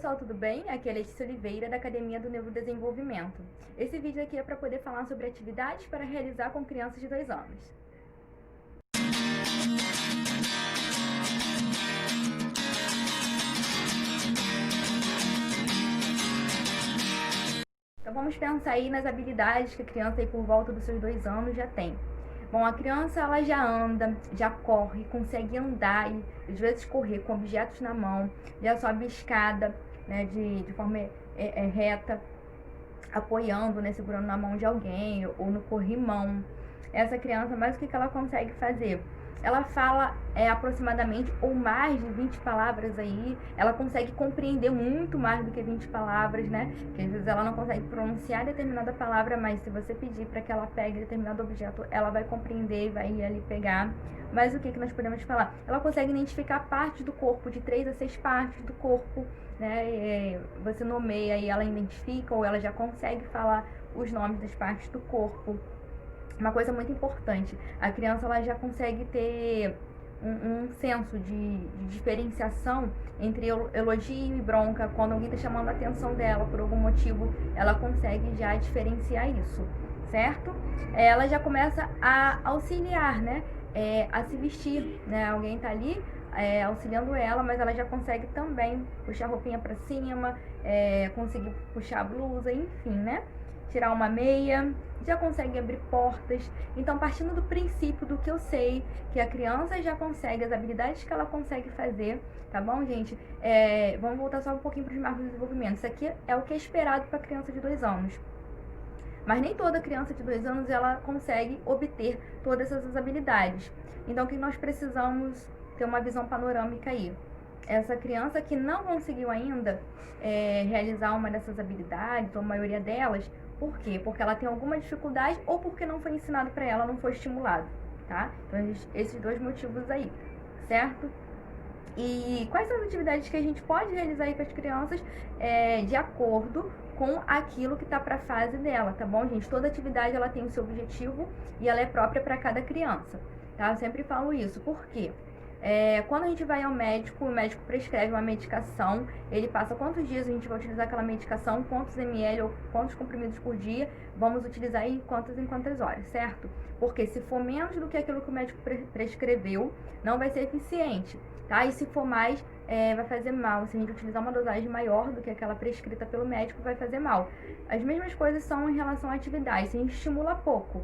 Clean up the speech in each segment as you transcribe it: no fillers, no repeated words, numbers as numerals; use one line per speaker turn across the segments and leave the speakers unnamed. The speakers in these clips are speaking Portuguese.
pessoal, tudo bem? Aqui é a Letícia Oliveira, da Academia do Neurodesenvolvimento. Esse vídeo aqui é para poder falar sobre atividades para realizar com crianças de 2 anos. Então vamos pensar aí nas habilidades que a criança aí por volta dos seus 2 anos já tem. Bom, a criança ela já anda, já corre, consegue andar e às vezes correr com objetos na mão, já sobe escada, né, de forma reta, apoiando, né, segurando na mão de alguém ou no corrimão. Essa criança, mas o que ela consegue fazer? Ela fala aproximadamente ou mais de 20 palavras aí, ela consegue compreender muito mais do que 20 palavras, né? Porque às vezes ela não consegue pronunciar determinada palavra, mas se você pedir para que ela pegue determinado objeto, ela vai compreender e vai ir ali pegar. Mas o que nós podemos falar? Ela consegue identificar partes do corpo, de 3 a 6 partes do corpo, né? Você nomeia e ela identifica, ou ela já consegue falar os nomes das partes do corpo. Uma coisa muito importante, a criança ela já consegue ter um senso de diferenciação entre elogio e bronca. Quando alguém está chamando a atenção dela por algum motivo, ela consegue já diferenciar isso, certo? Ela já começa a auxiliar, né? A se vestir, né? Alguém está ali auxiliando ela, mas ela já consegue também puxar a roupinha para cima, conseguir puxar a blusa, enfim, né? Tirar uma meia, já consegue abrir portas. Então, partindo do princípio do que eu sei, que a criança já consegue, as habilidades que ela consegue fazer, tá bom, gente? Vamos voltar só um pouquinho para os marcos de desenvolvimento. Isso aqui é o que é esperado para a criança de 2 anos. Mas nem toda criança de 2 anos ela consegue obter todas essas habilidades. Então, o que nós precisamos ter uma visão panorâmica aí? Essa criança que não conseguiu ainda realizar uma dessas habilidades, ou a maioria delas, por quê? Porque ela tem alguma dificuldade ou porque não foi ensinado para ela, não foi estimulado, tá? Então, esses 2 motivos aí, certo? E quais são as atividades que a gente pode realizar aí com as crianças de acordo com aquilo que está para a fase dela, tá bom, gente? Toda atividade ela tem o seu objetivo e ela é própria para cada criança, tá? Eu sempre falo isso, por quê? Quando a gente vai ao médico, o médico prescreve uma medicação, ele passa quantos dias a gente vai utilizar aquela medicação, quantos ml ou quantos comprimidos por dia, vamos utilizar em quantas horas, certo? Porque se for menos do que aquilo que o médico prescreveu, não vai ser eficiente, tá? E se for mais, vai fazer mal. Se a gente utilizar uma dosagem maior do que aquela prescrita pelo médico, vai fazer mal. As mesmas coisas são em relação à atividade. Se a gente estimula pouco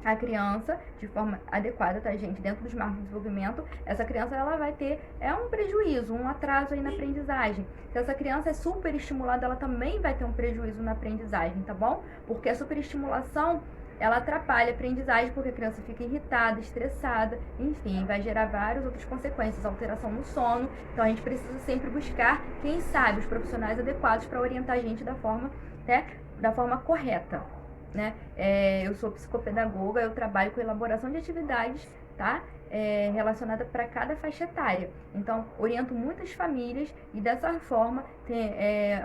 a criança de forma adequada, tá, gente? Dentro dos marcos de desenvolvimento, essa criança ela vai ter um prejuízo, um atraso aí na aprendizagem. Se essa criança é super estimulada, ela também vai ter um prejuízo na aprendizagem, tá bom? Porque a superestimulação ela atrapalha a aprendizagem, porque a criança fica irritada, estressada, enfim, vai gerar várias outras consequências, alteração no sono. Então a gente precisa sempre buscar, quem sabe, os profissionais adequados para orientar a gente da forma correta, né? Eu sou psicopedagoga, eu trabalho com elaboração de atividades, tá? Relacionada para cada faixa etária. Então, oriento muitas famílias e dessa forma,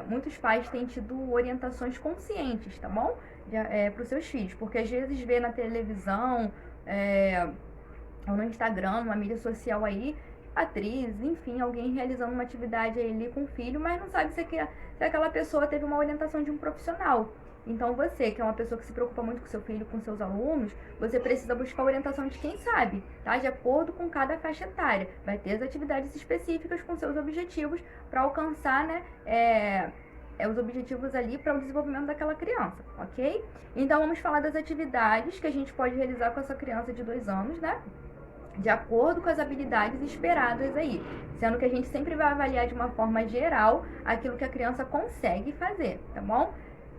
muitos pais têm tido orientações conscientes, tá bom? Para os seus filhos, porque às vezes vê na televisão, ou no Instagram, numa mídia social aí, atriz, enfim, alguém realizando uma atividade ali com o filho, mas não sabe se aquela pessoa teve uma orientação de um profissional. Então você, que é uma pessoa que se preocupa muito com seu filho, com seus alunos, você precisa buscar a orientação de quem sabe, tá? De acordo com cada faixa etária. Vai ter as atividades específicas com seus objetivos para alcançar, né, os objetivos ali para o desenvolvimento daquela criança, ok? Então vamos falar das atividades que a gente pode realizar com essa criança de 2 anos, né? De acordo com as habilidades esperadas aí, sendo que a gente sempre vai avaliar de uma forma geral aquilo que a criança consegue fazer, tá bom?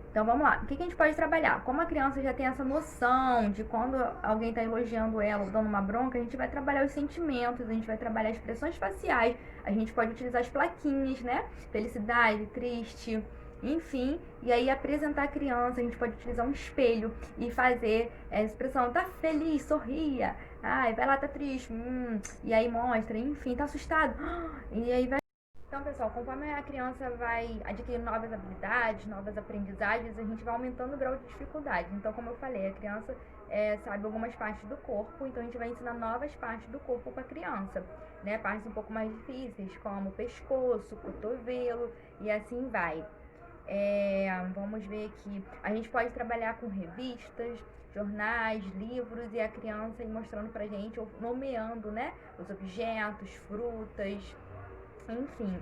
Então vamos lá, o que a gente pode trabalhar? Como a criança já tem essa noção de quando alguém está elogiando ela ou dando uma bronca, a gente vai trabalhar os sentimentos, a gente vai trabalhar as expressões faciais, a gente pode utilizar as plaquinhas, né? Felicidade, triste, enfim, e aí apresentar a criança, a gente pode utilizar um espelho e fazer a expressão, tá feliz, sorria, ai, vai lá, tá triste, e aí mostra, enfim, tá assustado, e aí vai. Então, pessoal, conforme a criança vai adquirindo novas habilidades, novas aprendizagens, a gente vai aumentando o grau de dificuldade. Então, como eu falei, a criança sabe algumas partes do corpo, então a gente vai ensinar novas partes do corpo para a criança, né? Partes um pouco mais difíceis, como pescoço, cotovelo e assim vai. Vamos ver aqui. A gente pode trabalhar com revistas, jornais, livros e a criança ir mostrando pra gente, ou nomeando, né? Os objetos, frutas, enfim.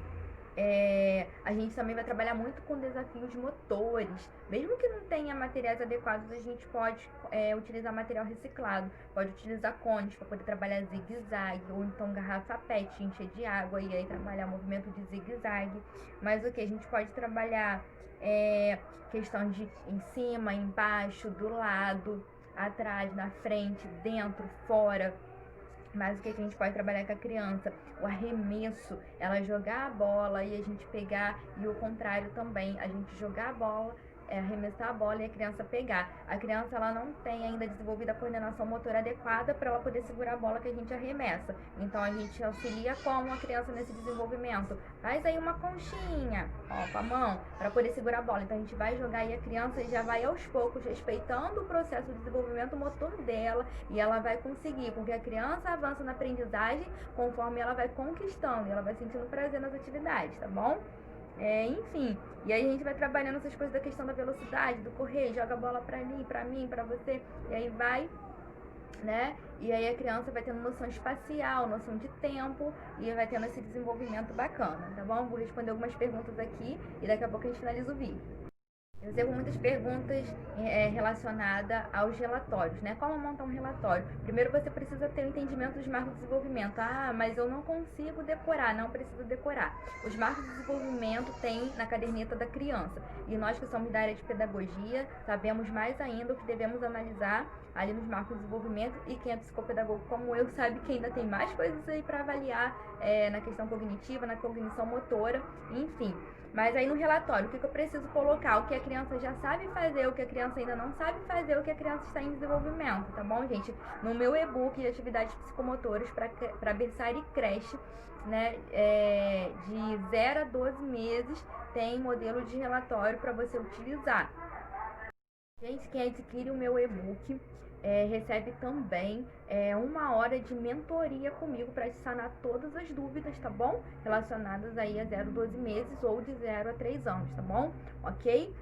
A gente também vai trabalhar muito com desafios motores. Mesmo que não tenha materiais adequados, a gente pode utilizar material reciclado. Pode utilizar cones para poder trabalhar zigue-zague, ou então garrafa PET, encher de água e aí trabalhar movimento de zigue-zague. Mas o que? A gente pode trabalhar questões de em cima, embaixo, do lado, atrás, na frente, dentro, fora. Mas o que a gente pode trabalhar com a criança? O arremesso, ela jogar a bola e a gente pegar, e o contrário também, a gente jogar a bola, arremessar a bola e a criança pegar. A criança, ela não tem ainda desenvolvida a coordenação motora adequada para ela poder segurar a bola que a gente arremessa. Então a gente auxilia como a criança nesse desenvolvimento. Faz aí uma conchinha, ó, com a mão, para poder segurar a bola. Então a gente vai jogar e a criança já vai aos poucos respeitando o processo de desenvolvimento motor dela e ela vai conseguir, porque a criança avança na aprendizagem conforme ela vai conquistando, e ela vai sentindo prazer nas atividades, tá bom? Enfim, e aí a gente vai trabalhando essas coisas da questão da velocidade, do correr, joga a bola pra ali, pra mim, pra você, e aí vai, né? E aí a criança vai tendo noção espacial, noção de tempo, e vai tendo esse desenvolvimento bacana, tá bom? Vou responder algumas perguntas aqui e daqui a pouco a gente finaliza o vídeo. Eu recebo muitas perguntas relacionadas aos relatórios, né? Como montar um relatório? Primeiro você precisa ter o entendimento dos marcos de desenvolvimento. Ah, mas eu não consigo decorar. Não precisa decorar. Os marcos de desenvolvimento tem na caderneta da criança. E nós que somos da área de pedagogia, sabemos mais ainda o que devemos analisar ali nos marcos de desenvolvimento, e quem é psicopedagogo como eu sabe que ainda tem mais coisas aí para avaliar na questão cognitiva, na cognição motora, enfim. Mas aí no relatório, o que eu preciso colocar? O que a criança já sabe fazer, o que a criança ainda não sabe fazer, o que a criança está em desenvolvimento, tá bom, gente? No meu e-book de atividades psicomotoras para berçário e creche, né, de 0 a 12 meses, tem modelo de relatório para você utilizar. Gente, quem adquire o meu e-book recebe também 1 hora de mentoria comigo para sanar todas as dúvidas, tá bom? Relacionadas aí a 0 a 12 meses ou de 0 a 3 anos, tá bom? Ok?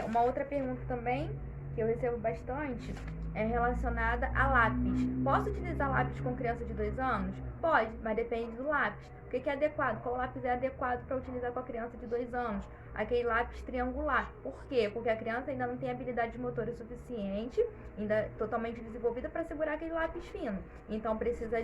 Uma outra pergunta também que eu recebo bastante é relacionada a lápis. Posso utilizar lápis com criança de 2 anos? Pode, mas depende do lápis. O que é adequado? Qual lápis é adequado para utilizar com a criança de 2 anos? Aquele lápis triangular. Por quê? Porque a criança ainda não tem habilidade motora suficiente, ainda totalmente desenvolvida para segurar aquele lápis fino. Então precisa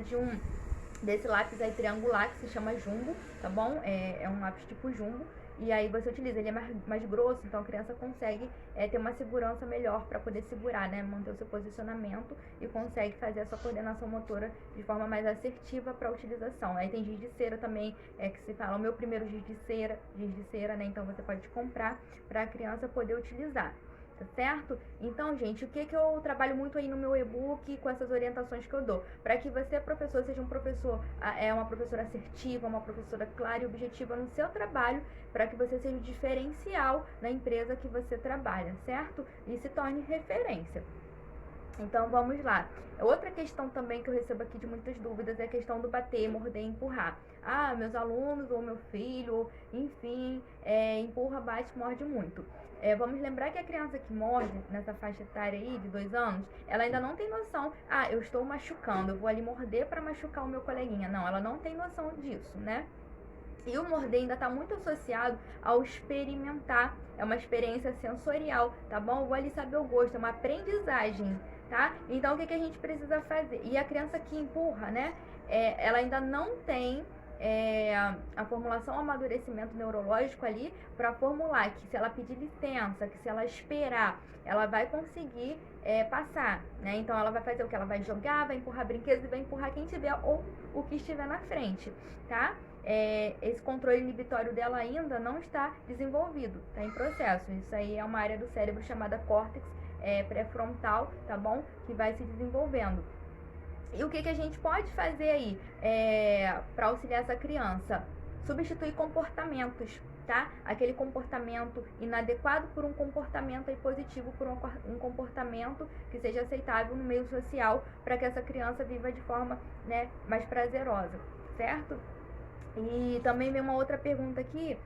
desse lápis aí triangular que se chama jumbo, tá bom? É um lápis tipo jumbo. E aí você utiliza, ele é mais grosso, então a criança consegue ter uma segurança melhor para poder segurar, né? Manter o seu posicionamento e consegue fazer a sua coordenação motora de forma mais assertiva para a utilização. Aí tem giz de cera também, que se fala o meu primeiro giz de cera, né? Então você pode comprar para a criança poder utilizar. Tá certo? Então, gente, o que eu trabalho muito aí no meu e-book com essas orientações que eu dou? Para que você, professor, seja uma professora assertiva, uma professora clara e objetiva no seu trabalho, para que você seja o diferencial na empresa que você trabalha, certo? E se torne referência. Então, vamos lá. Outra questão também que eu recebo aqui de muitas dúvidas é a questão do bater, morder e empurrar. Ah, meus alunos ou meu filho, enfim, empurra, bate, morde muito. Vamos lembrar que a criança que morde, nessa faixa etária aí, de 2 anos, ela ainda não tem noção, eu estou machucando, eu vou ali morder para machucar o meu coleguinha. Não, ela não tem noção disso, né? E o morder ainda está muito associado ao experimentar, é uma experiência sensorial, tá bom? Eu vou ali saber o gosto, é uma aprendizagem, tá? Então, o que a gente precisa fazer? E a criança que empurra, né? Ela ainda não tem a formulação, o amadurecimento neurológico ali para formular que se ela pedir licença, que se ela esperar, ela vai conseguir passar, né? Então ela vai fazer o que? Ela vai jogar, vai empurrar brinquedos e vai empurrar quem tiver ou o que estiver na frente, tá? Esse controle inibitório dela ainda não está desenvolvido, está em processo. Isso aí é uma área do cérebro chamada córtex pré-frontal, tá bom? Que vai se desenvolvendo. E o que a gente pode fazer aí para auxiliar essa criança? substituir comportamentos, tá? Aquele comportamento inadequado por um comportamento aí positivo, por um comportamento que seja aceitável no meio social, para que essa criança viva de forma, né, mais prazerosa, certo? E também vem uma outra pergunta aqui,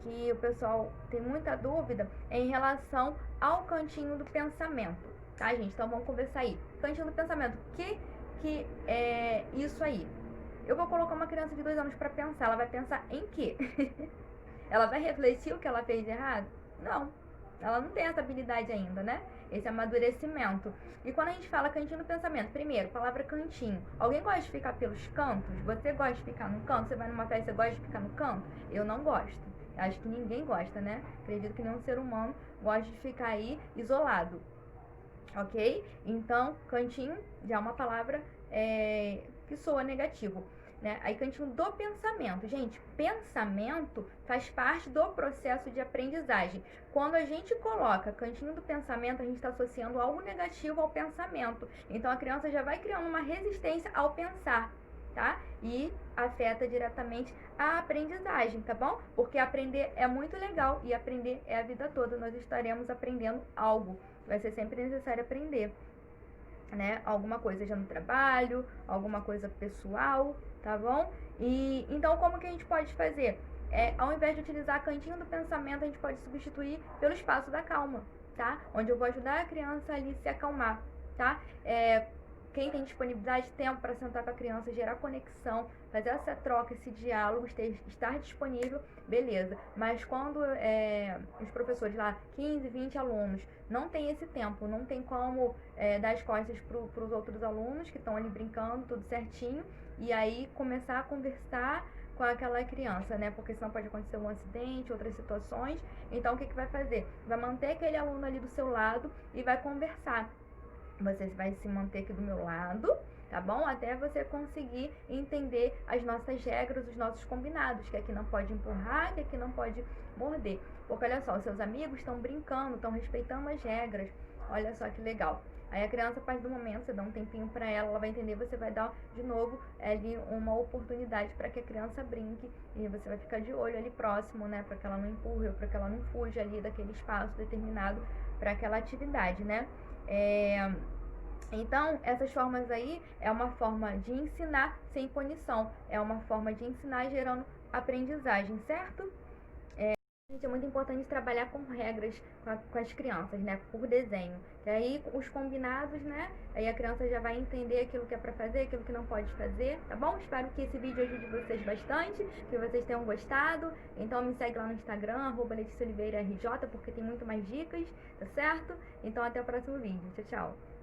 que o pessoal tem muita dúvida, em relação ao cantinho do pensamento, tá, gente? Então vamos conversar aí. Cantinho do pensamento, o que é isso aí? Eu vou colocar uma criança de 2 anos para pensar, ela vai pensar em quê? Ela vai refletir o que ela fez de errado? Não. Ela não tem essa habilidade ainda, né? Esse amadurecimento. E quando a gente fala cantinho do pensamento, primeiro, palavra cantinho. Alguém gosta de ficar pelos cantos? Você gosta de ficar no canto? Você vai numa festa, você gosta de ficar no canto? Eu não gosto. Acho que ninguém gosta, né? Acredito que nenhum ser humano gosta de ficar aí isolado. Ok? Então, cantinho já é uma palavra que soa negativo. Né? Aí, cantinho do pensamento. Gente, pensamento faz parte do processo de aprendizagem. Quando a gente coloca cantinho do pensamento, a gente está associando algo negativo ao pensamento. Então, a criança já vai criando uma resistência ao pensar, tá? E afeta diretamente a aprendizagem, tá bom? Porque aprender é muito legal e aprender é a vida toda. Nós estaremos aprendendo algo. Vai ser sempre necessário aprender, né? Alguma coisa, seja no trabalho, alguma coisa pessoal, tá bom? E então, como que a gente pode fazer? Ao invés de utilizar cantinho do pensamento, a gente pode substituir pelo espaço da calma, tá? Onde eu vou ajudar a criança ali a se acalmar, tá? Quem tem disponibilidade, tempo para sentar com a criança, gerar conexão, fazer essa troca, esse diálogo, estar disponível, beleza. Mas quando os professores lá, 15, 20 alunos, não tem esse tempo, não tem como dar as costas para os outros alunos que estão ali brincando, tudo certinho, e aí começar a conversar com aquela criança, né? Porque senão pode acontecer um acidente, outras situações. Então, o que vai fazer? Vai manter aquele aluno ali do seu lado e vai conversar. Você vai se manter aqui do meu lado, tá bom? Até você conseguir entender as nossas regras, os nossos combinados, que aqui não pode empurrar, que aqui não pode morder. Porque olha só, os seus amigos estão brincando, estão respeitando as regras. Olha só que legal. Aí a criança, a partir do momento, você dá um tempinho pra ela, ela vai entender, você vai dar de novo ali uma oportunidade para que a criança brinque e você vai ficar de olho ali próximo, né? Para que ela não empurre ou para que ela não fuja ali daquele espaço determinado para aquela atividade, né? Então, essas formas aí é uma forma de ensinar sem punição, é uma forma de ensinar gerando aprendizagem, certo? Gente, é muito importante trabalhar com regras com as crianças, né? Por desenho. E aí, os combinados, né? Aí a criança já vai entender aquilo que é pra fazer, aquilo que não pode fazer, tá bom? Espero que esse vídeo ajude vocês bastante, que vocês tenham gostado. Então, me segue lá no Instagram, @LeticiaOliveiraRJ, porque tem muito mais dicas, tá certo? Então, até o próximo vídeo. Tchau, tchau.